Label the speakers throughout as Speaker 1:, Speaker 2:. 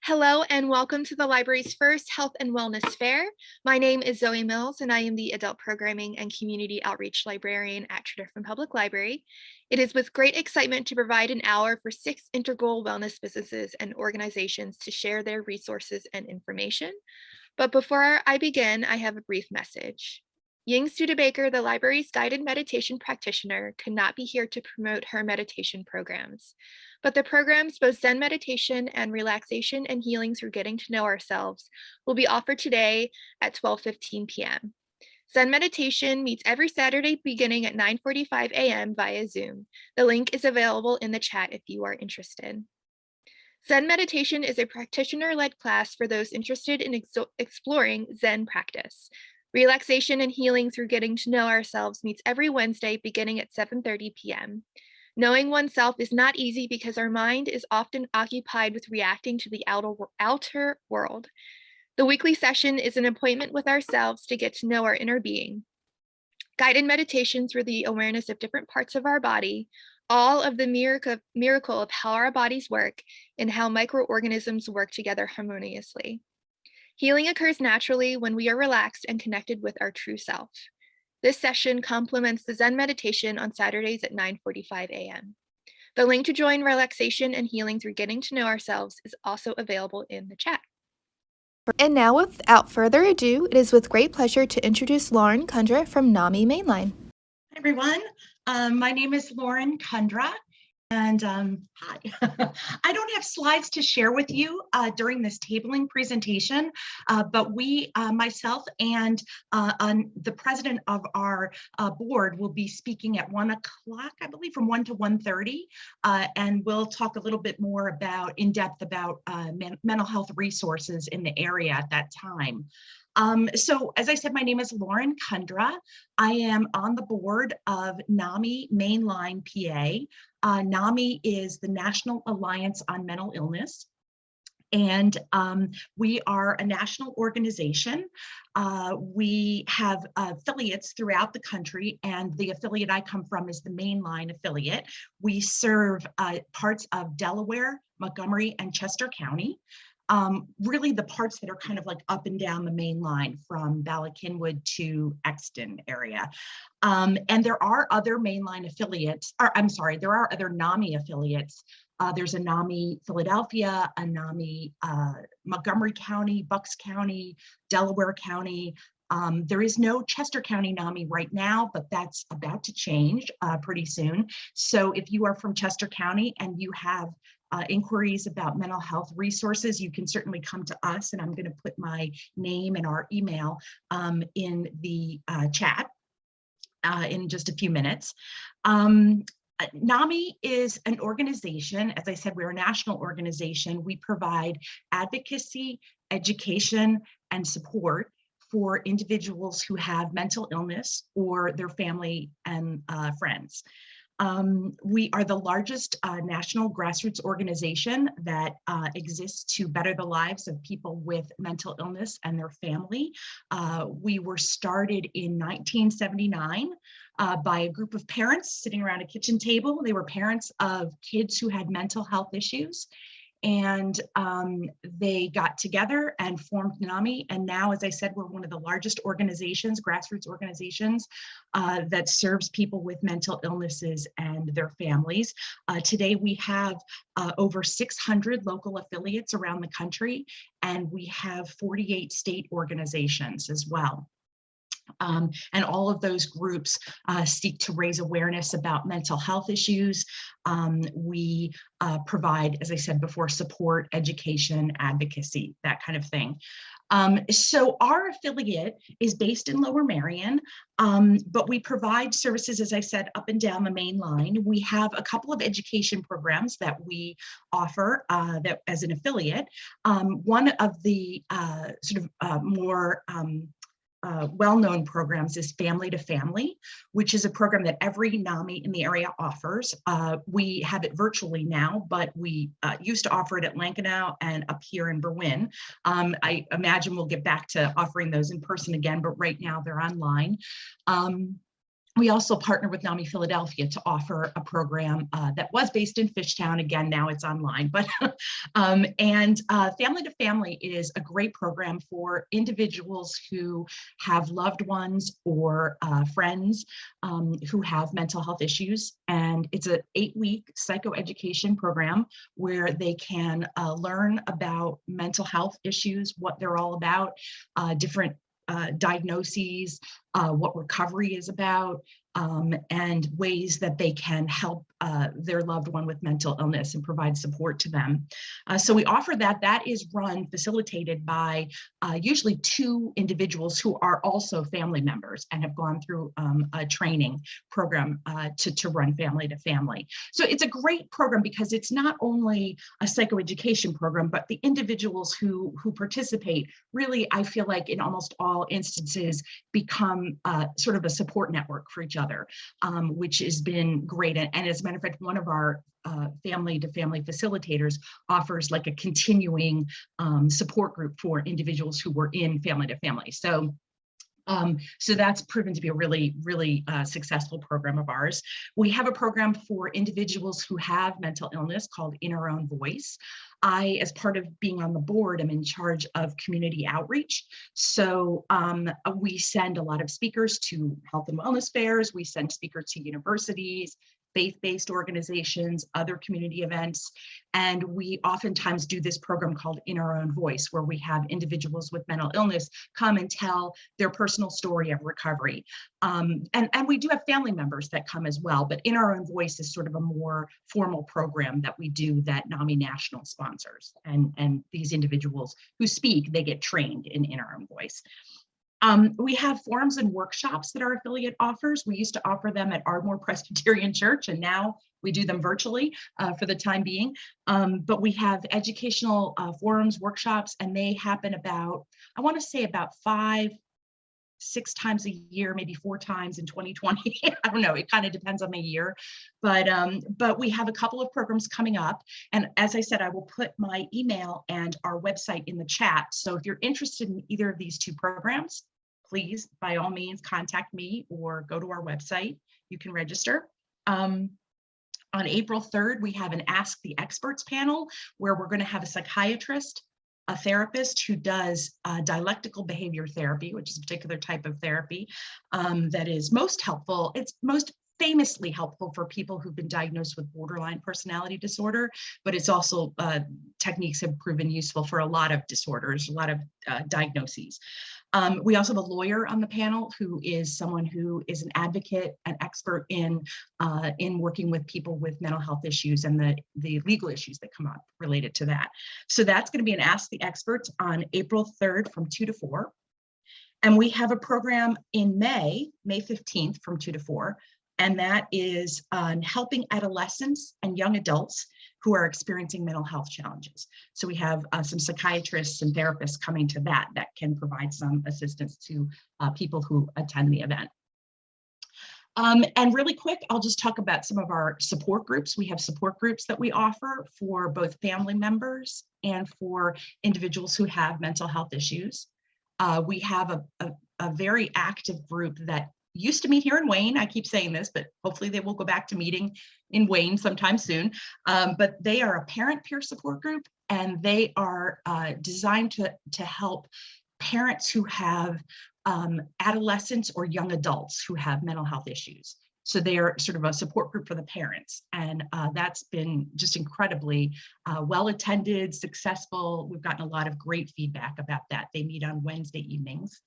Speaker 1: Hello and welcome to the library's first Health and Wellness Fair. My name is Zoe Mills and I am the Adult Programming and Community Outreach Librarian at Tredyffrin Public Library. It is with great excitement to provide an hour for 6 integral wellness businesses and organizations to share their resources and information. But before I begin, I have a brief message. Ying Studebaker, the library's guided meditation practitioner, could not be here to promote her meditation programs. But the programs, both Zen meditation and relaxation and healing through getting to know ourselves, will be offered today at 12:15 p.m. Zen meditation meets every Saturday beginning at 9:45 a.m. via Zoom. The link is available in the chat if you are interested. Zen meditation is a practitioner-led class for those interested in exploring Zen practice. Relaxation and healing through getting to know ourselves meets every Wednesday beginning at 7:30 p.m. Knowing oneself is not easy because our mind is often occupied with reacting to the outer world. The weekly session is an appointment with ourselves to get to know our inner being. Guided meditation through the awareness of different parts of our body, all of the miracle of how our bodies work and how microorganisms work together harmoniously. Healing occurs naturally when we are relaxed and connected with our true self. This session complements the Zen meditation on Saturdays at 9:45 a.m. The link to join relaxation and healing through getting to know ourselves is also available in the chat. And now, without further ado, it is with great pleasure to introduce Lauren Kundra from NAMI Mainline.
Speaker 2: Hi, everyone. My name is Lauren Kundra, and hi. I don't have slides to share with you during this tabling presentation, but myself and the president of our board will be speaking at 1 o'clock, I believe, from 1 to 1:30, and we'll talk a little bit more in depth about mental health resources in the area at that time. So as I said, my name is Lauren Kundra. I am on the board of NAMI Mainline PA. NAMI is the National Alliance on Mental Illness. And we are a national organization. We have affiliates throughout the country, and the affiliate I come from is the Mainline affiliate. We serve parts of Delaware, Montgomery, and Chester County. Really the parts that are kind of like up and down the main line from Ballackinwood to Exton area. And there are other mainline affiliates, there are other NAMI affiliates. There's a NAMI Philadelphia, a NAMI Montgomery County, Bucks County, Delaware County. There is no Chester County NAMI right now, but that's about to change pretty soon. So if you are from Chester County and you have inquiries about mental health resources, you can certainly come to us, and I'm going to put my name and our email in the chat in just a few minutes. NAMI is an organization. As I said, we're a national organization. We provide advocacy, education, and support for individuals who have mental illness or their family and friends. We are the largest national grassroots organization that exists to better the lives of people with mental illness and their family. We were started in 1979 by a group of parents sitting around a kitchen table. They were parents of kids who had mental health issues. And they got together and formed NAMI. And now, as I said, we're one of the largest organizations, grassroots organizations, that serves people with mental illnesses and their families. Today, we have over 600 local affiliates around the country, and we have 48 state organizations as well. And all of those groups seek to raise awareness about mental health issues. We provide, as I said before, support, education, advocacy, that kind of thing. So our affiliate is based in Lower Merion, but we provide services, as I said, up and down the main line. We have a couple of education programs that we offer that as an affiliate. One of the more well-known programs is Family to Family, which is a program that every NAMI in the area offers. We have it virtually now, but we used to offer it at Lankenau and up here in Berwyn. I imagine we'll get back to offering those in person again, but right now they're online. We also partnered with NAMI Philadelphia to offer a program that was based in Fishtown. Again, now it's online, but Family to Family is a great program for individuals who have loved ones or friends who have mental health issues. And it's an 8-week psychoeducation program where they can learn about mental health issues, what they're all about, different diagnoses, what recovery is about, and ways that they can help their loved one with mental illness and provide support to them. So we offer that. That is facilitated by usually 2 individuals who are also family members and have gone through a training program to run Family to Family. So it's a great program because it's not only a psychoeducation program, but the individuals who participate really, I feel like in almost all instances, become sort of a support network for each other, which has been great. And as a matter of fact, one of our Family to Family facilitators offers like a continuing support group for individuals who were in Family to Family. So that's proven to be a really, really successful program of ours. We have a program for individuals who have mental illness called In Our Own Voice. I, as part of being on the board, am in charge of community outreach. So we send a lot of speakers to health and wellness fairs. We send speakers to universities, faith-based organizations, other community events. And we oftentimes do this program called In Our Own Voice, where we have individuals with mental illness come and tell their personal story of recovery. And we do have family members that come as well, but In Our Own Voice is sort of a more formal program that we do that NAMI National sponsors. And these individuals who speak, they get trained in Our Own Voice. We have forums and workshops that our affiliate offers. We used to offer them at Ardmore Presbyterian Church, and now we do them virtually for the time being. But we have educational forums, workshops, and they happen about, I want to say about 5-6 times a year, maybe 4 times in 2020. I don't know, it kind of depends on the year. But we have a couple of programs coming up. And as I said, I will put my email and our website in the chat. So if you're interested in either of these 2 programs, please, by all means, contact me or go to our website. You can register. On April 3rd, we have an Ask the Experts panel where we're going to have a psychiatrist, a therapist who does dialectical behavior therapy, which is a particular type of therapy that is most helpful. It's most famously helpful for people who've been diagnosed with borderline personality disorder, but it's also techniques have proven useful for a lot of disorders, a lot of diagnoses. We also have a lawyer on the panel who is someone who is an advocate, an expert in working with people with mental health issues and the legal issues that come up related to that. So that's going to be an Ask the Experts on April 3rd from 2 to 4. And we have a program in May 15th from 2 to 4. And that is on helping adolescents and young adults who are experiencing mental health challenges. So we have some psychiatrists and therapists coming to that can provide some assistance to people who attend the event. And really quick, I'll just talk about some of our support groups. We have support groups that we offer for both family members and for individuals who have mental health issues. We have a very active group that used to meet here in Wayne. I keep saying this, but hopefully they will go back to meeting in Wayne sometime soon. But they are a parent peer support group, and they are designed to help parents who have adolescents or young adults who have mental health issues. So they are sort of a support group for the parents. And that's been just incredibly well attended, successful. We've gotten a lot of great feedback about that. They meet on Wednesday evenings.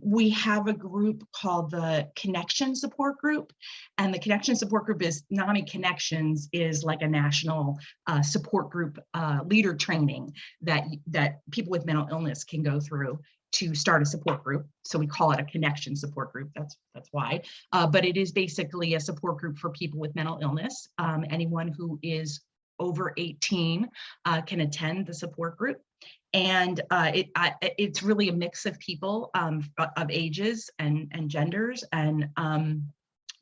Speaker 2: We have a group called the Connection Support Group, and the Connection Support Group is NAMI Connections is like a national support group leader training that people with mental illness can go through to start a support group. So we call it a Connection Support Group. That's why. But it is basically a support group for people with mental illness. Anyone who is over 18 can attend the support group. And it's really a mix of people of ages and genders. And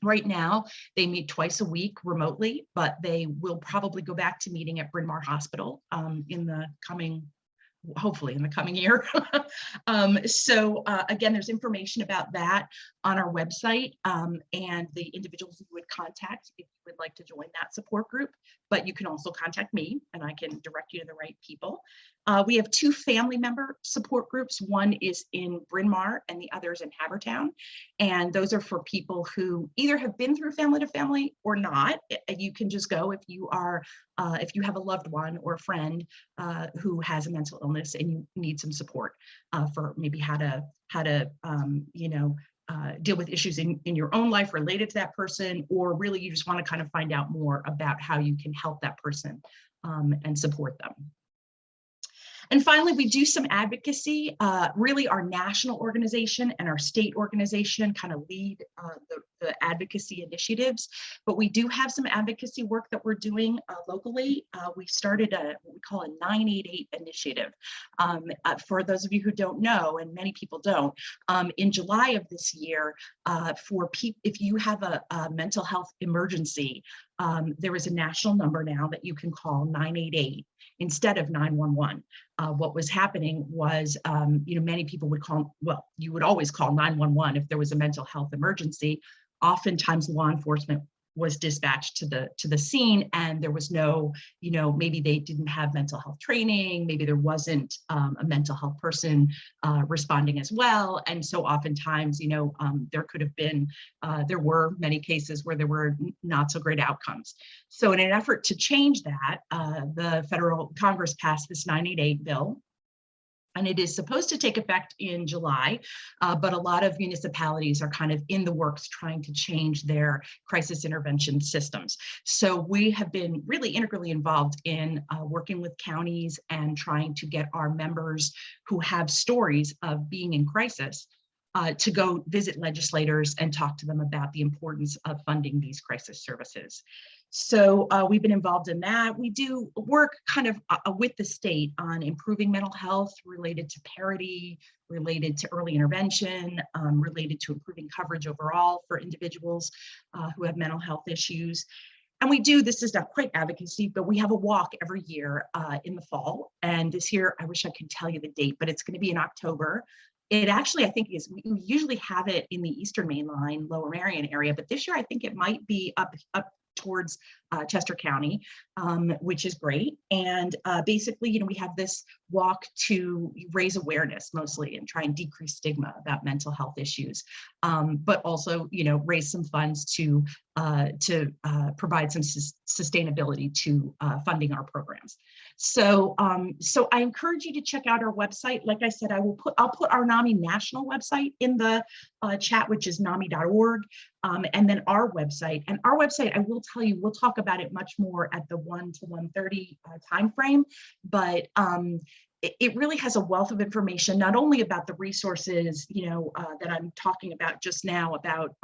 Speaker 2: right now they meet twice a week remotely, but they will probably go back to meeting at Bryn Mawr Hospital in the coming hopefully in the coming year. Again, there's information about that on our website, and the individuals you would contact if you would like to join that support group. But you can also contact me and I can direct you to the right people. We have 2 family member support groups. One is in Bryn Mawr and the other is in Havertown. And those are for people who either have been through family to family or not. You can just go if you have a loved one or a friend who has a mental illness and you need some support for maybe how to deal with issues in your own life related to that person, or really you just want to kind of find out more about how you can help that person and support them. And finally, we do some advocacy. Really, our national organization and our state organization kind of lead the advocacy initiatives, but we do have some advocacy work that we're doing locally. We started what we call a 988 initiative. For those of you who don't know, and many people don't, in July of this year, if you have a mental health emergency, there is a national number now that you can call 988 instead of 911. What was happening was, many people would call, well, you would always call 911 if there was a mental health emergency. Oftentimes law enforcement was dispatched to the scene, and there was no, maybe they didn't have mental health training, maybe there wasn't a mental health person responding as well. And so oftentimes, there could have been, there were many cases where there were not so great outcomes. So in an effort to change that, the federal Congress passed this 988 bill. And it is supposed to take effect in July, but a lot of municipalities are kind of in the works trying to change their crisis intervention systems. So we have been really integrally involved in working with counties and trying to get our members who have stories of being in crisis to go visit legislators and talk to them about the importance of funding these crisis services. So we've been involved in that. We do work kind of with the state on improving mental health related to parity, related to early intervention, related to improving coverage overall for individuals who have mental health issues. And we do, this is not quite advocacy, but we have a walk every year in the fall. And this year, I wish I could tell you the date, but it's going to be in October. It actually, I think, is, we usually have it in the Eastern Main Line, Lower Marion area, but this year I think it might be up towards Chester County, which is great. And basically, we have this walk to raise awareness mostly and try and decrease stigma about mental health issues, but also, raise some funds to provide some sustainability to funding our programs. So I encourage you to check out our website. Like I said, I'll put our NAMI national website in the chat, which is nami.org, and then our website. And our website, I will tell you, we'll talk about it much more at the 1 to 1:30 timeframe, but it really has a wealth of information, not only about the resources, that I'm talking about just now about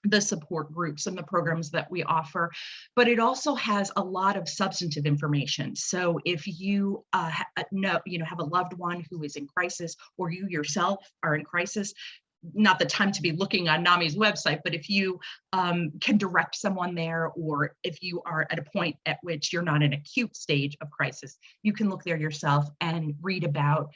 Speaker 2: the support groups and the programs that we offer, but it also has a lot of substantive information. So if you have a loved one who is in crisis, or you yourself are in crisis, not the time to be looking on NAMI's website, but if you can direct someone there, or if you are at a point at which you're not in an acute stage of crisis, you can look there yourself and read about,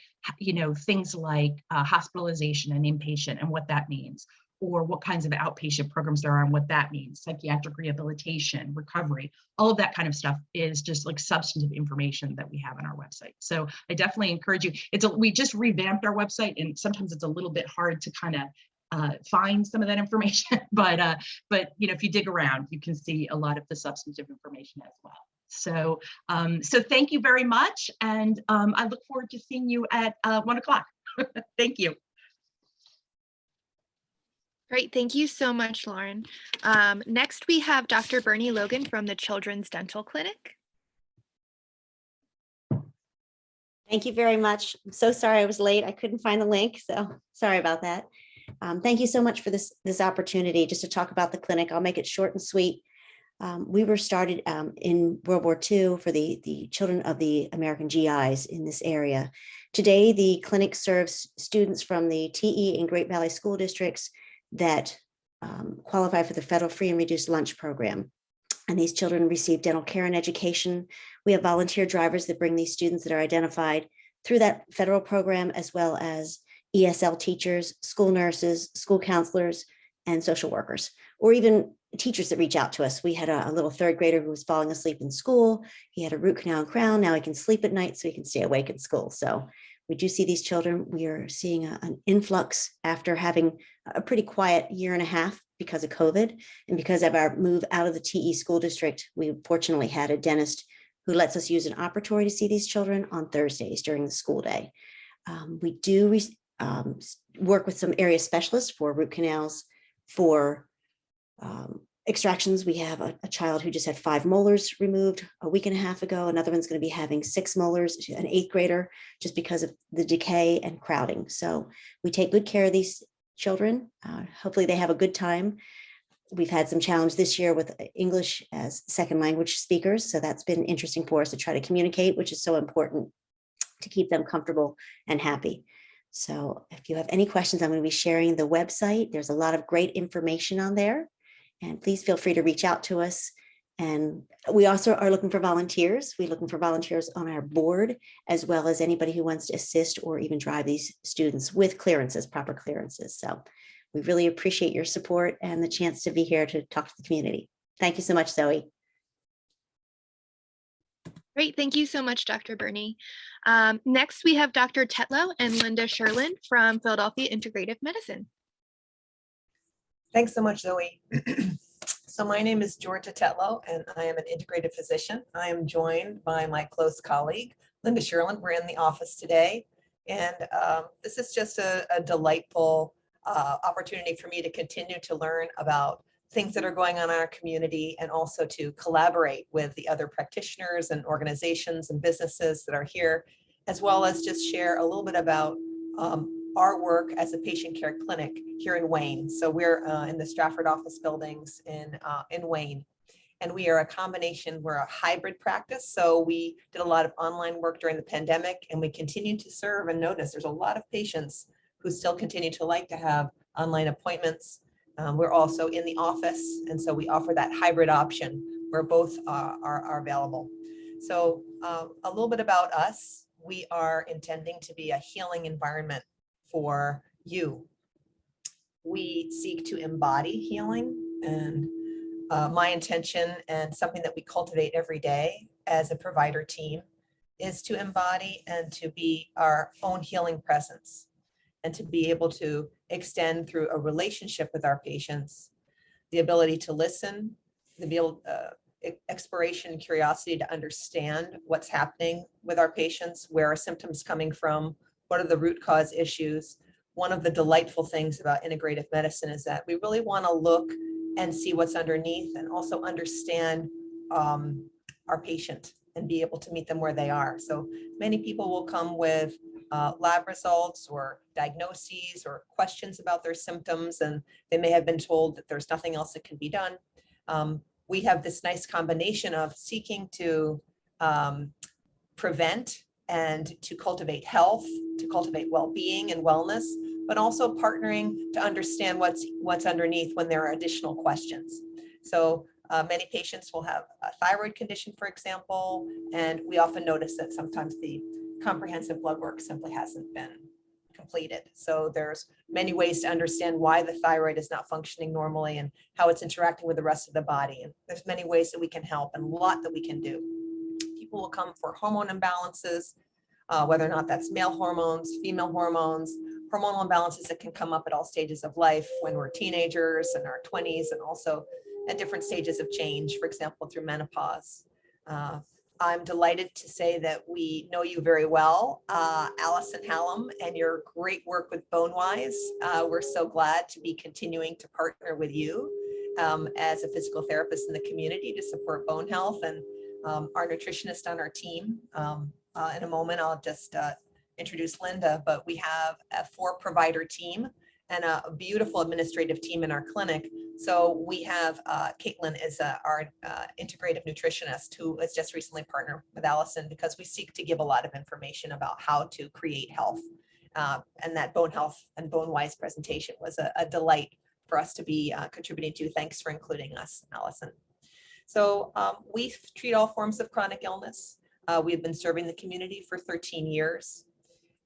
Speaker 2: things like hospitalization and inpatient and what that means, or what kinds of outpatient programs there are and what that means, psychiatric rehabilitation, recovery, all of that kind of stuff is just like substantive information that we have on our website. So I definitely encourage you. We just revamped our website, and sometimes it's a little bit hard to kind of find some of that information, but if you dig around, you can see a lot of the substantive information as well. So thank you very much, and I look forward to seeing you at 1 o'clock. Thank you.
Speaker 1: Great, thank you so much, Lauren. Next, we have Dr. Bernie Logan from the Children's Dental Clinic.
Speaker 3: Thank you very much. I'm so sorry I was late. I couldn't find the link, so sorry about that. Thank you so much for this opportunity just to talk about the clinic. I'll make it short and sweet. We were started in World War II for the children of the American GIs in this area. Today, the clinic serves students from the TE and Great Valley school districts that qualify for the federal free and reduced lunch program. And these children receive dental care and education. We have volunteer drivers that bring these students that are identified through that federal program, as well as ESL teachers, school nurses, school counselors, and social workers, or even teachers that reach out to us. We had a little third grader who was falling asleep in school. He had a root canal and crown. Now he can sleep at night so he can stay awake in school. So we do see these children. We are seeing an influx after having a pretty quiet year and a half because of COVID. And because of our move out of the TE school district, we fortunately had a dentist who lets us use an operatory to see these children on Thursdays during the school day. We do work with some area specialists for root canals, for extractions. We have a child who just had 5 molars removed a week and a half ago. Another one's going to be having 6 molars, an 8th grader, just because of the decay and crowding. So we take good care of these children. Hopefully they have a good time. We've had some challenge this year with English as second language speakers. So that's been interesting for us to try to communicate, which is so important to keep them comfortable and happy. So if you have any questions, I'm going to be sharing the website. There's a lot of great information on there. And please feel free to reach out to us. And we also are looking for volunteers. We're looking for volunteers on our board, as well as anybody who wants to assist or even drive these students with clearances, proper clearances. So we really appreciate your support and the chance to be here to talk to the community. Thank you so much, Zoe.
Speaker 1: Great. Thank you so much, Dr. Burney. Next, we have Dr. Tetlow and Linda Sherlin from Philadelphia Integrative Medicine.
Speaker 4: Thanks so much, Zoe. So my name is Georgia Tetlow, and I am an integrative physician. I am joined by my close colleague, Linda Sherlin. We're in the office today, and this is just a delightful opportunity for me to continue to learn about things that are going on in our community, and also to collaborate with the other practitioners and organizations and businesses that are here, as well as just share a little bit about our work as a patient care clinic here in Wayne. So we're in the Stratford office buildings in Wayne, and we are a combination, we're a hybrid practice. So we did a lot of online work during the pandemic, and we continue to serve and notice there's a lot of patients who still continue to like to have online appointments. We're also in the office, and so we offer that hybrid option where both are available. So a little bit about us. We are intending to be a healing environment for you. We seek to embody healing, and my intention, and something that we cultivate every day as a provider team, is to embody and to be our own healing presence, and to be able to extend through a relationship with our patients, the ability to listen, exploration and curiosity to understand what's happening with our patients, where are symptoms coming from, what are the root cause issues. One of the delightful things about integrative medicine is that we really want to look and see what's underneath, and also understand our patient and be able to meet them where they are. So many people will come with lab results or diagnoses or questions about their symptoms, and they may have been told that there's nothing else that can be done. We have this nice combination of seeking to prevent and to cultivate health, to cultivate well-being and wellness, but also partnering to understand what's underneath when there are additional questions. So many patients will have a thyroid condition, for example, and we often notice that sometimes the comprehensive blood work simply hasn't been completed. So there's many ways to understand why the thyroid is not functioning normally and how it's interacting with the rest of the body. And there's many ways that we can help, and a lot that we can do. People will come for hormone imbalances, whether or not that's male hormones, female hormones, hormonal imbalances that can come up at all stages of life, when we're teenagers and our 20s, and also at different stages of change, for example, through menopause. I'm delighted to say that we know you very well, Allison Hallam, and your great work with BoneWise. We're so glad to be continuing to partner with you as a physical therapist in the community to support bone health, and our nutritionist on our team. In a moment, I'll just introduce Linda, but we have a 4-provider team and a beautiful administrative team in our clinic. So we have Caitlin is our integrative nutritionist, who has just recently partnered with Allison, because we seek to give a lot of information about how to create health. And that bone health and BoneWise presentation was a delight for us to be contributing to. Thanks for including us, Allison. So we treat all forms of chronic illness. We've been serving the community for 13 years.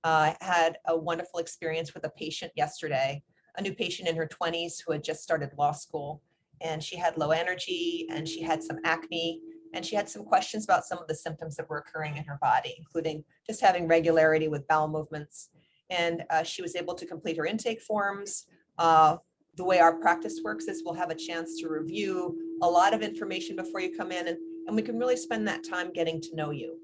Speaker 4: Had a wonderful experience with a patient yesterday, a new patient in her 20s who had just started law school. And she had low energy and she had some acne and she had some questions about some of the symptoms that were occurring in her body, including just having regularity with bowel movements. And she was able to complete her intake forms. The way our practice works is we'll have a chance to review a lot of information before you come in, and we can really spend that time getting to know you,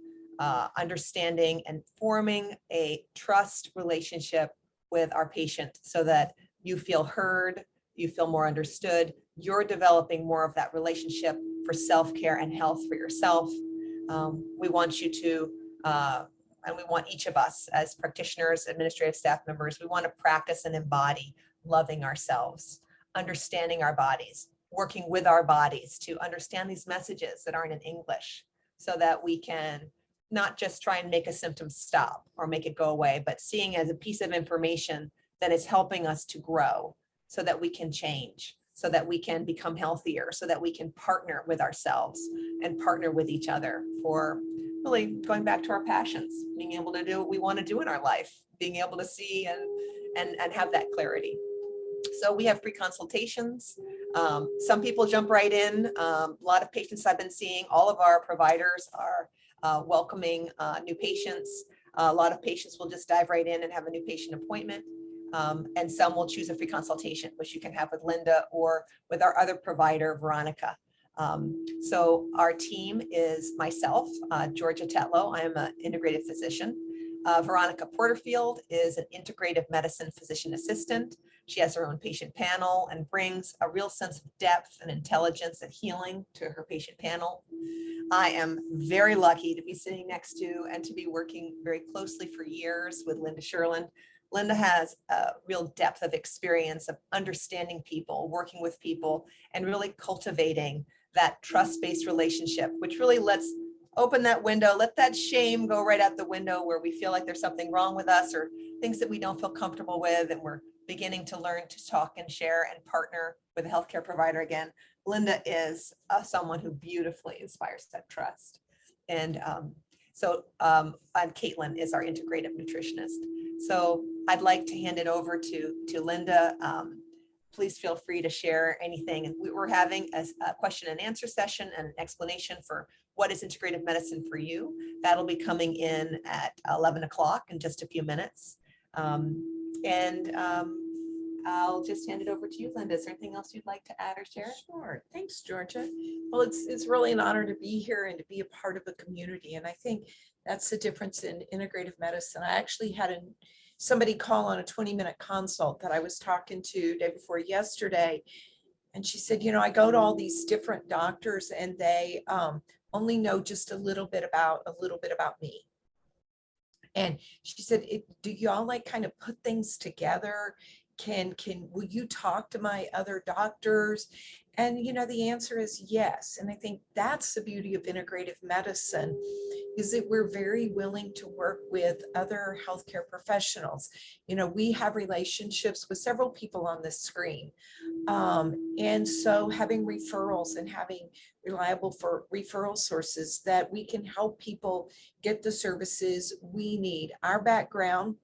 Speaker 4: understanding and forming a trust relationship with our patient so that you feel heard, you feel more understood, you're developing more of that relationship for self-care and health for yourself. We want you to, and we want each of us as practitioners, administrative staff members, we want to practice and embody loving ourselves, understanding our bodies, working with our bodies to understand these messages that aren't in English so that we can not just try and make a symptom stop or make it go away, but seeing as a piece of information that is helping us to grow so that we can change, so that we can become healthier, so that we can partner with ourselves and partner with each other for really going back to our passions, being able to do what we want to do in our life, being able to see and have that clarity. So we have free consultations. Some people jump right in. A lot of patients I've been seeing, all of our providers are welcoming new patients. A lot of patients will just dive right in and have a new patient appointment. And some will choose a free consultation, which you can have with Linda or with our other provider, Veronica. So our team is myself, Georgia Tetlow. I am an integrative physician. Veronica Porterfield is an integrative medicine physician assistant. She has her own patient panel and brings a real sense of depth and intelligence and healing to her patient panel. I am very lucky to be sitting next to and to be working very closely for years with Linda Sherlin. Linda has a real depth of experience of understanding people, working with people, and really cultivating that trust-based relationship, which really lets open that window, let that shame go right out the window where we feel like there's something wrong with us or things that we don't feel comfortable with, and we're beginning to learn to talk and share and partner with a healthcare provider again. Linda is someone who beautifully inspires that trust. And Caitlin is our integrative nutritionist. So I'd like to hand it over to Linda. Please feel free to share anything. And we're having a question and answer session and an explanation for what is integrative medicine for you. That'll be coming in at 11 o'clock in just a few minutes. I'll just hand it over to you, Linda. Is there anything else you'd like to add or share?
Speaker 5: Sure. Thanks, Georgia. Well, it's really an honor to be here and to be a part of a community. And I think that's the difference in integrative medicine. I actually had somebody call on a 20-minute consult that I was talking to day before yesterday. And she said, you know, I go to all these different doctors and they only know just a little bit about me. And she said, do y'all like kind of put things together? Will you talk to my other doctors? And, you know, the answer is yes. And I think that's the beauty of integrative medicine, is that we're very willing to work with other healthcare professionals. You know, we have relationships with several people on this screen. And so having referrals and having reliable referral sources that we can help people get the services we need. Our background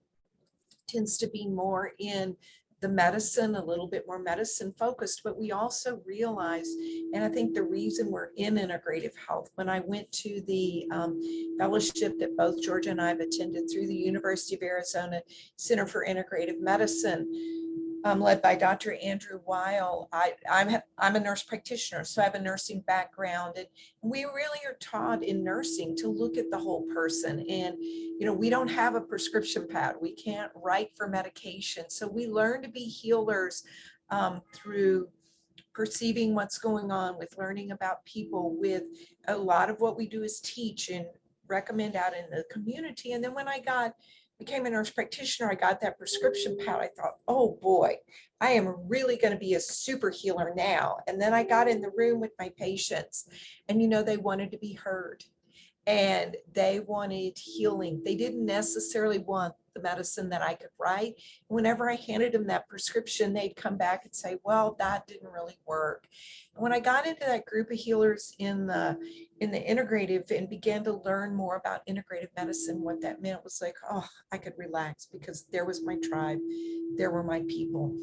Speaker 5: tends to be more in the medicine, a little bit more medicine focused, but we also realize, and I think the reason we're in integrative health, when I went to the fellowship that both Georgia and I have attended through the University of Arizona Center for Integrative Medicine, led by Dr. Andrew Weil, I'm a nurse practitioner, so I have a nursing background, and we really are taught in nursing to look at the whole person. And you know, we don't have a prescription pad, we can't write for medication, so we learn to be healers through perceiving what's going on, with learning about people. With a lot of what we do is teach and recommend out in the community. And then when I became a nurse practitioner, I got that prescription pad. I thought, oh boy, I am really going to be a super healer now. And then I got in the room with my patients, and you know, they wanted to be heard. and they wanted healing. They didn't necessarily want the medicine that I could write. Whenever I handed them that prescription, they'd come back and say, well, that didn't really work. And when I got into that group of healers in the integrative and began to learn more about integrative medicine, what that meant was like, oh, I could relax because there was my tribe, there were my people.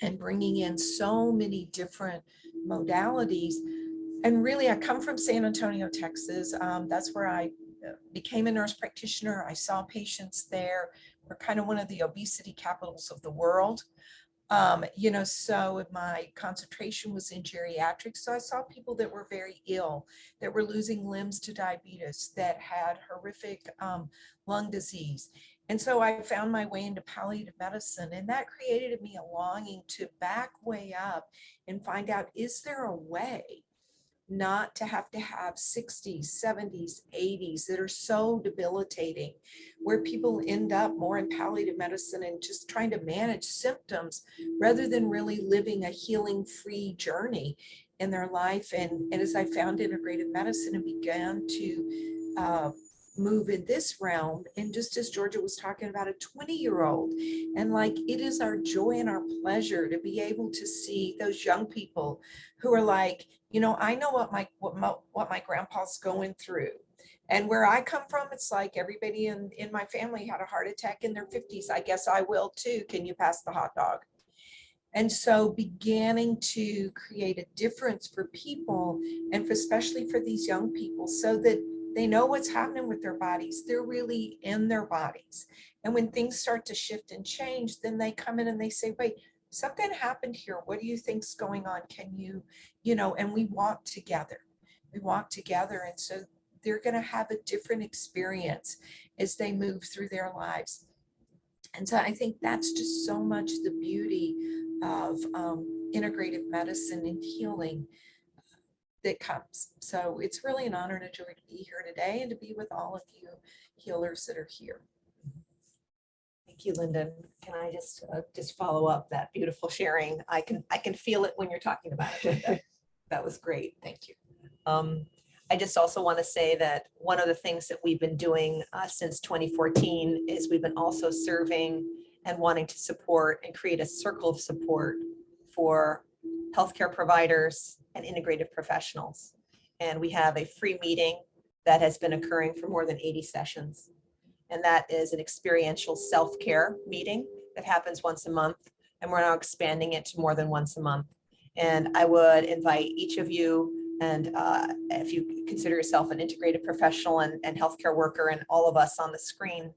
Speaker 5: And bringing in so many different modalities. And really, I come from San Antonio, Texas. That's where I became a nurse practitioner. I saw patients there. We're kind of one of the obesity capitals of the world. So my concentration was in geriatrics. So I saw people that were very ill, that were losing limbs to diabetes, that had horrific lung disease. And so I found my way into palliative medicine, and that created in me a longing to back way up and find out, is there a way not to have 60s, 70s, 80s that are so debilitating, where people end up more in palliative medicine and just trying to manage symptoms rather than really living a healing-free journey in their life. And as I found integrative medicine and began to move in this realm, and just as Georgia was talking about, a 20-year-old, and like, it is our joy and our pleasure to be able to see those young people who are like, I know what my grandpa's going through. And where I come from, it's like everybody in my family had a heart attack in their 50s. I guess I will too. Can you pass the hot dog? And so beginning to create a difference for people, and especially for these young people, so that they know what's happening with their bodies. They're really in their bodies. And when things start to shift and change, then they come in and they say, wait, something happened here. What do you think's going on? Can you, and we walk together. And so they're going to have a different experience as they move through their lives. And so I think that's just so much the beauty of integrative medicine and healing that comes. So it's really an honor and a joy to be here today and to be with all of you healers that are here.
Speaker 4: Thank you, Lyndon. Can I just follow up that beautiful sharing? I can feel it when you're talking about it, Linda. That was great. Thank you. I just also want to say that one of the things that we've been doing since 2014 is we've been also serving and wanting to support and create a circle of support for healthcare providers and integrative professionals. And we have a free meeting that has been occurring for more than 80 sessions. And that is an experiential self-care meeting that happens once a month. And we're now expanding it to more than once a month. And I would invite each of you, and if you consider yourself an integrative professional and healthcare worker, and all of us on the screen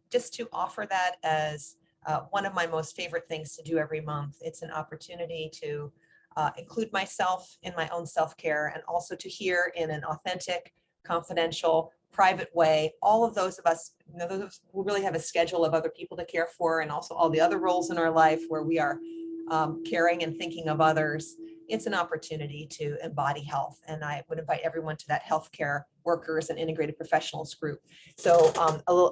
Speaker 4: just to offer that as one of my most favorite things to do every month. It's an opportunity to include myself in my own self-care, and also to hear in an authentic, confidential, private way, all of those of us, those who really have a schedule of other people to care for, and also all the other roles in our life where we are caring and thinking of others. It's an opportunity to embody health. And I would invite everyone to that healthcare workers and integrated professionals group. So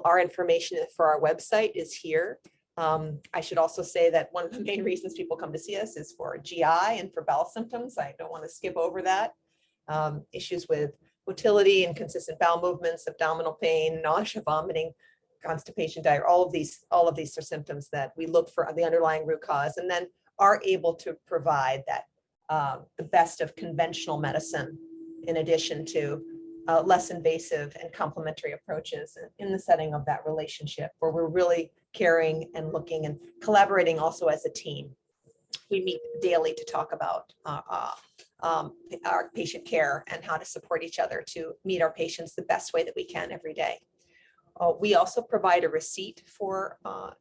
Speaker 4: our information for our website is here. I should also say that one of the main reasons people come to see us is for GI and for bowel symptoms. I don't want to skip over that. Issues with motility, inconsistent bowel movements, abdominal pain, nausea, vomiting, constipation, diarrhea, all of these are symptoms that we look for the underlying root cause, and then are able to provide that the best of conventional medicine, in addition to less invasive and complementary approaches in the setting of that relationship, where we're really caring and looking and collaborating also as a team. We meet daily to talk about our patient care and how to support each other to meet our patients the best way that we can every day. We also provide a receipt for our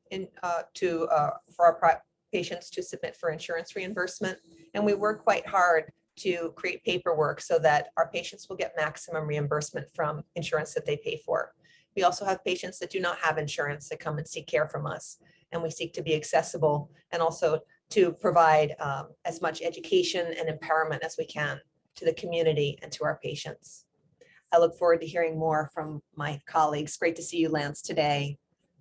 Speaker 4: patients to submit for insurance reimbursement, and we work quite hard to create paperwork so that our patients will get maximum reimbursement from insurance that they pay for. We also have patients that do not have insurance that come and seek care from us, and we seek to be accessible and also to provide as much education and empowerment as we can to the community and to our patients. I look forward to hearing more from my colleagues. Great to see you, Lance, today.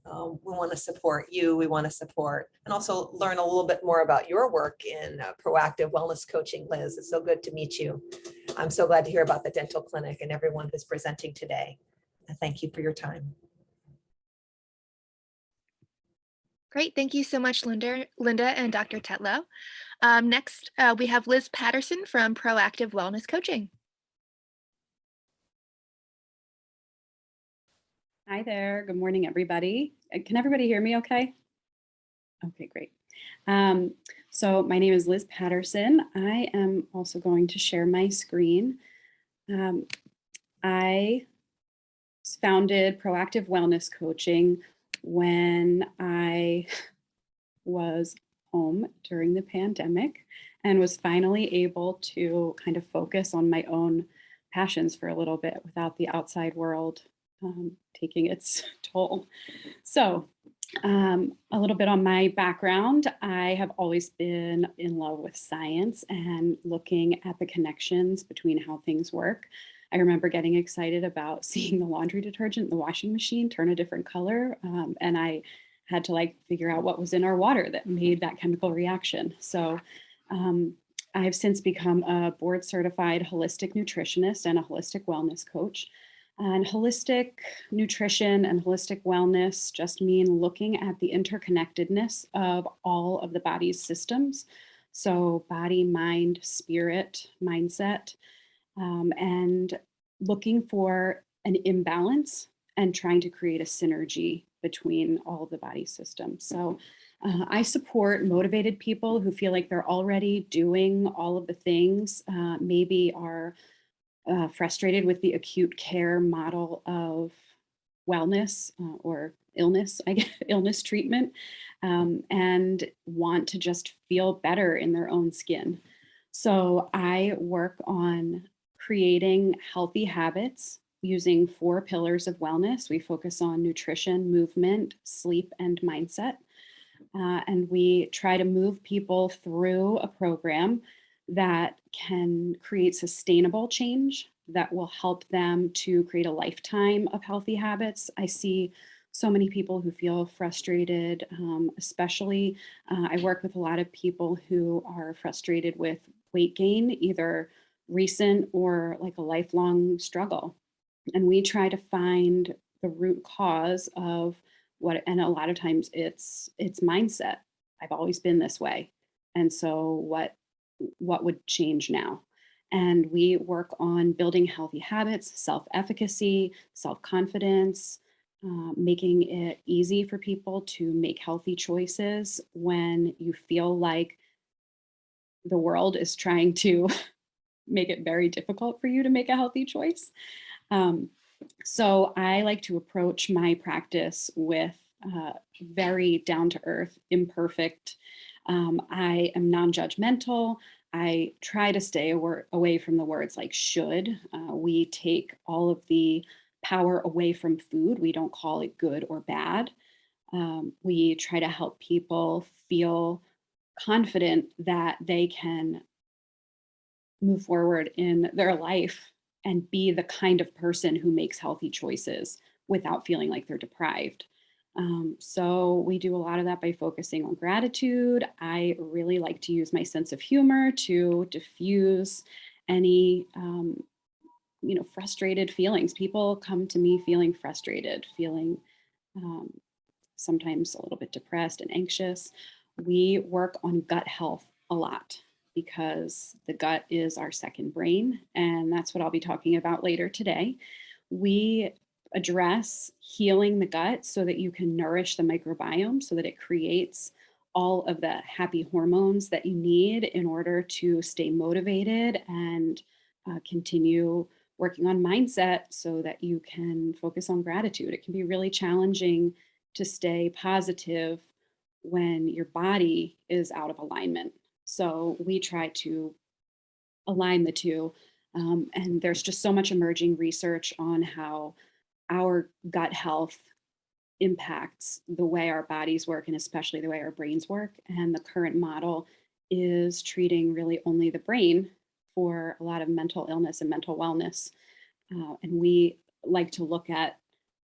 Speaker 4: We want to support you. We want to support and also learn a little bit more about your work in proactive wellness coaching, Liz. It's so good to meet you. I'm so glad to hear about the dental clinic and everyone who's presenting today. Thank you for your time.
Speaker 1: Great. Thank you so much, Linda and Dr. Tetlow. Next, we have Liz Patterson from Proactive Wellness Coaching.
Speaker 6: Hi there. Good morning, everybody. Can everybody hear me okay? Okay, great. So my name is Liz Patterson. I am also going to share my screen. I founded Proactive Wellness Coaching when I was home during the pandemic and was finally able to kind of focus on my own passions for a little bit without the outside world taking its toll. So a little bit on my background. I have always been in love with science and looking at the connections between how things work. I remember getting excited about seeing the laundry detergent in the washing machine turn a different color. And I had to figure out what was in our water that made that chemical reaction. So I've since become a board certified holistic nutritionist and a holistic wellness coach. And holistic nutrition and holistic wellness just mean looking at the interconnectedness of all of the body's systems. So body, mind, spirit, mindset, and looking for an imbalance and trying to create a synergy between all of the body systems. So I support motivated people who feel like they're already doing all of the things, maybe are frustrated with the acute care model of wellness or illness, I guess, illness treatment, and want to just feel better in their own skin. So I work on creating healthy habits using 4 pillars of wellness. We focus on nutrition, movement, sleep, and mindset. And we try to move people through a program that can create sustainable change that will help them to create a lifetime of healthy habits. I see so many people who feel frustrated, especially I work with a lot of people who are frustrated with weight gain, either recent or like a lifelong struggle. And we try to find the root cause of what, and a lot of times it's mindset. I've always been this way. And so what would change now? And we work on building healthy habits, self-efficacy, self-confidence, making it easy for people to make healthy choices when you feel like the world is trying to make it very difficult for you to make a healthy choice. So I like to approach my practice with very down-to-earth, imperfect. I am non-judgmental. I try to stay away from the words like should. We take all of the power away from food. We don't call it good or bad. We try to help people feel confident that they can move forward in their life and be the kind of person who makes healthy choices without feeling like they're deprived. So we do a lot of that by focusing on gratitude. I really like to use my sense of humor to diffuse any, frustrated feelings. People come to me feeling frustrated, feeling sometimes a little bit depressed and anxious. We work on gut health a lot because the gut is our second brain, and that's what I'll be talking about later today. We address healing the gut so that you can nourish the microbiome, so that it creates all of the happy hormones that you need in order to stay motivated and continue working on mindset so that you can focus on gratitude. It can be really challenging to stay positive when your body is out of alignment. So we try to align the two. And there's just so much emerging research on how our gut health impacts the way our bodies work and especially the way our brains work. And the current model is treating really only the brain for a lot of mental illness and mental wellness. And we like to look at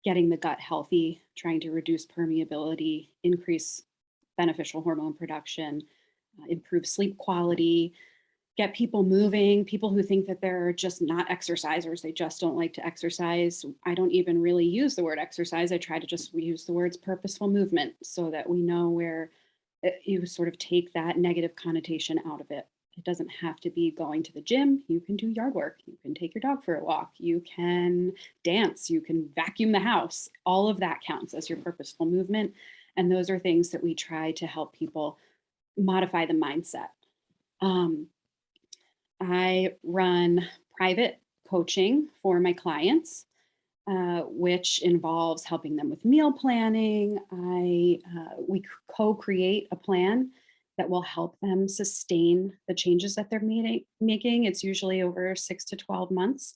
Speaker 6: getting the gut healthy, trying to reduce permeability, increase beneficial hormone production, improve sleep quality, get people moving, people who think that they're just not exercisers, they just don't like to exercise. I don't even really use the word exercise. I try to just use the words purposeful movement so that we know where you sort of take that negative connotation out of it. It doesn't have to be going to the gym. You can do yard work. You can take your dog for a walk. You can dance. You can vacuum the house. All of that counts as your purposeful movement. And those are things that we try to help people modify the mindset. I run private coaching for my clients, which involves helping them with meal planning. We co-create a plan that will help them sustain the changes that they're making. It's usually over 6 to 12 months.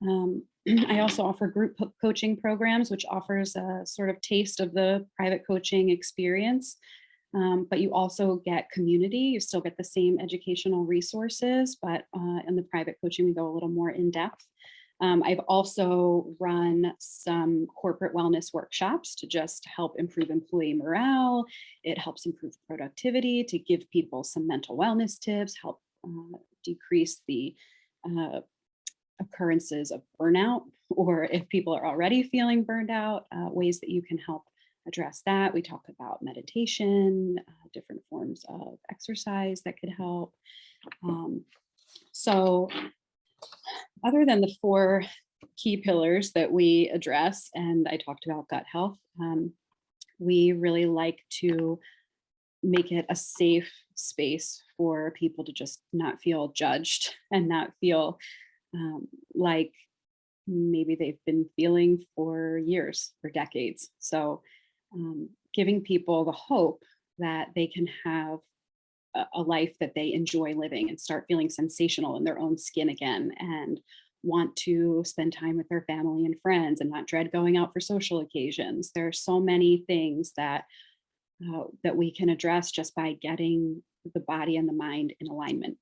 Speaker 6: I also offer group coaching programs, which offers a sort of taste of the private coaching experience. But you also get community. You still get the same educational resources, but in the private coaching, we go a little more in depth. I've also run some corporate wellness workshops to just help improve employee morale. It helps improve productivity, to give people some mental wellness tips, help decrease the occurrences of burnout, or if people are already feeling burned out, ways that you can help address that. We talk about meditation, different forms of exercise that could help. So other than the 4 key pillars that we address, and I talked about gut health, we really like to make it a safe space for people to just not feel judged and not feel like maybe they've been feeling for years or decades. So giving people the hope that they can have a life that they enjoy living and start feeling sensational in their own skin again, and want to spend time with their family and friends and not dread going out for social occasions. There are so many things that that we can address just by getting the body and the mind in alignment.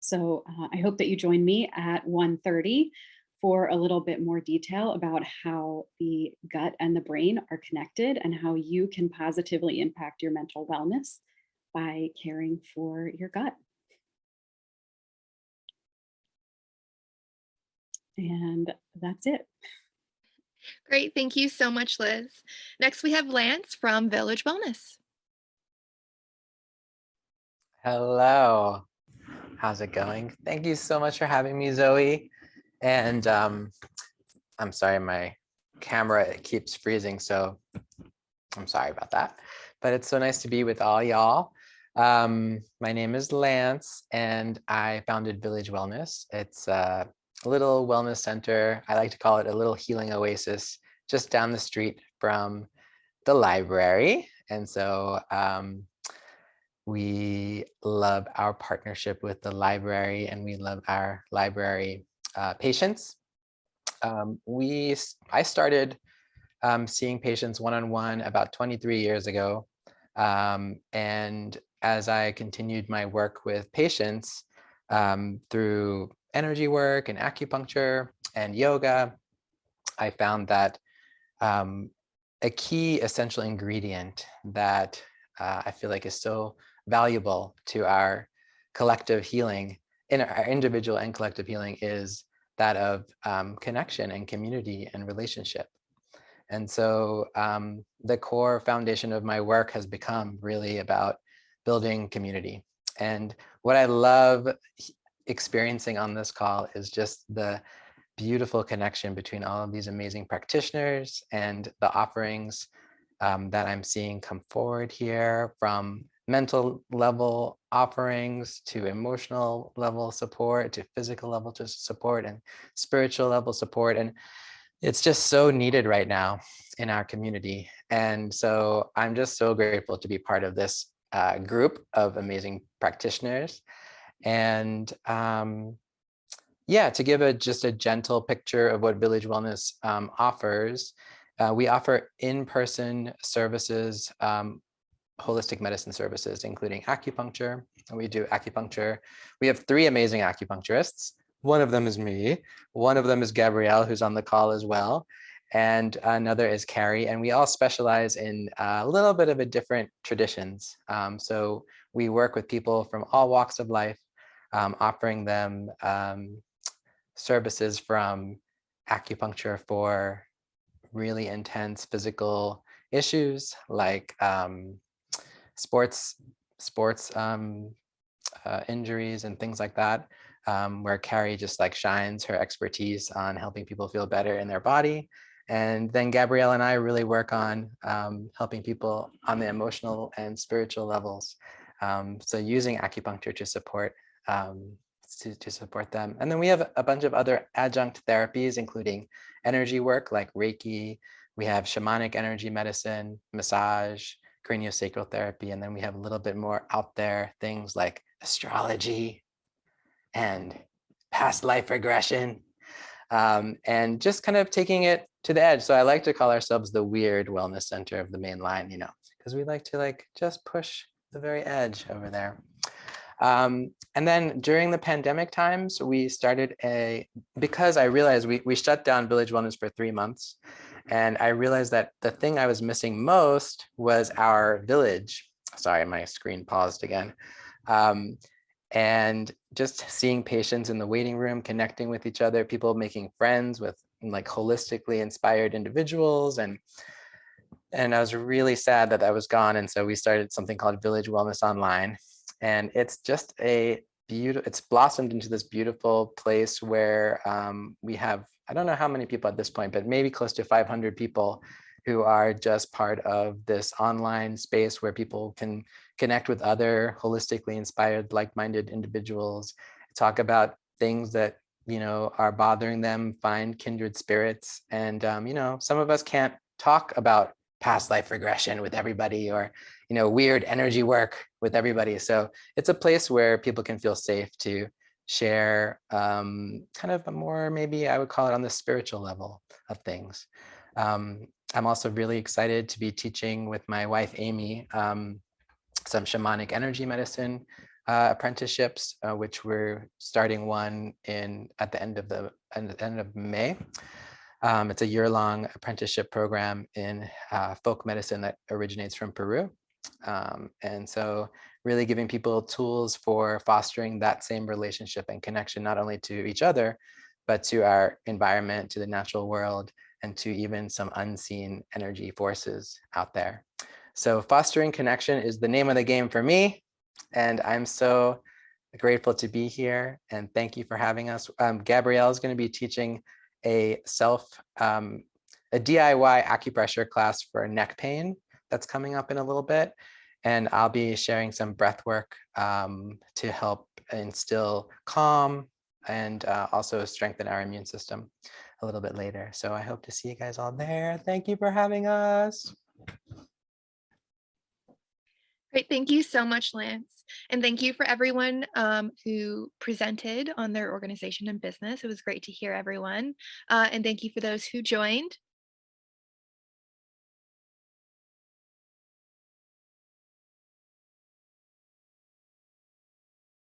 Speaker 6: So I hope that you join me at 1:30 for a little bit more detail about how the gut and the brain are connected and how you can positively impact your mental wellness by caring for your gut. And that's it.
Speaker 1: Great. Thank you so much, Liz. Next, we have Lance from Village Wellness.
Speaker 7: Hello, how's it going? Thank you so much for having me, Zoe. And I'm sorry, my camera keeps freezing, so I'm sorry about that. But it's so nice to be with all y'all. My name is Lance, and I founded Village Wellness. It's a little wellness center. I like to call it a little healing oasis just down the street from the library. And so we love our partnership with the library, and we love our library patients. I started seeing patients one-on-one about 23 years ago. And as I continued my work with patients through energy work and acupuncture and yoga, I found that a key essential ingredient that I feel like is so valuable to our collective healing, in our individual and collective healing, is that of connection and community and relationship. And so the core foundation of my work has become really about building community. And what I love experiencing on this call is just the beautiful connection between all of these amazing practitioners and the offerings that I'm seeing come forward here, from mental level offerings to emotional level support to physical level support and spiritual level support. And it's just so needed right now in our community. And so I'm just so grateful to be part of this group of amazing practitioners. And yeah, to give just a gentle picture of what Village Wellness offers, we offer in-person services, holistic medicine services, including acupuncture. We do acupuncture. We have 3 amazing acupuncturists. One of them is me. One of them is Gabrielle, who's on the call as well. And another is Carrie. And we all specialize in a little bit of a different traditions. So we work with people from all walks of life, offering them services from acupuncture for really intense physical issues like sports injuries and things like that, where Carrie just like shines her expertise on helping people feel better in their body. And then Gabrielle and I really work on helping people on the emotional and spiritual levels. So using acupuncture to support to support them. And then we have a bunch of other adjunct therapies, including energy work like Reiki. We have shamanic energy medicine, massage, craniosacral therapy, and then we have a little bit more out there things like astrology and past life regression, and just kind of taking it to the edge. So I like to call ourselves the weird wellness center of the main line, because we like to just push the very edge over there. And then during the pandemic times, we started because I realized we shut down Village Wellness for 3 months. And I realized that the thing I was missing most was our village. Sorry, my screen paused again. And just seeing patients in the waiting room, connecting with each other, people making friends with holistically inspired individuals. And I was really sad that was gone. And so we started something called Village Wellness Online. And it's just it's blossomed into this beautiful place where we have, I don't know how many people at this point, but maybe close to 500 people who are just part of this online space where people can connect with other holistically inspired, like-minded individuals, talk about things that, are bothering them, find kindred spirits. And, some of us can't talk about past life regression with everybody, or weird energy work with everybody. So it's a place where people can feel safe to share kind of a more, maybe I would call it on the spiritual level of things. I'm also really excited to be teaching with my wife, Amy, some shamanic energy medicine apprenticeships, which we're starting one at the end of May. It's a year-long apprenticeship program in folk medicine that originates from Peru. And so really giving people tools for fostering that same relationship and connection, not only to each other, but to our environment, to the natural world, and to even some unseen energy forces out there. So fostering connection is the name of the game for me. And I'm so grateful to be here. And thank you for having us. Gabrielle is going to be teaching a DIY acupressure class for neck pain that's coming up in a little bit. And I'll be sharing some breath work to help instill calm and also strengthen our immune system a little bit later. So I hope to see you guys all there. Thank you for having us.
Speaker 1: Great, thank you so much, Lance. And thank you for everyone who presented on their organization and business. It was great to hear everyone. And thank you for those who joined.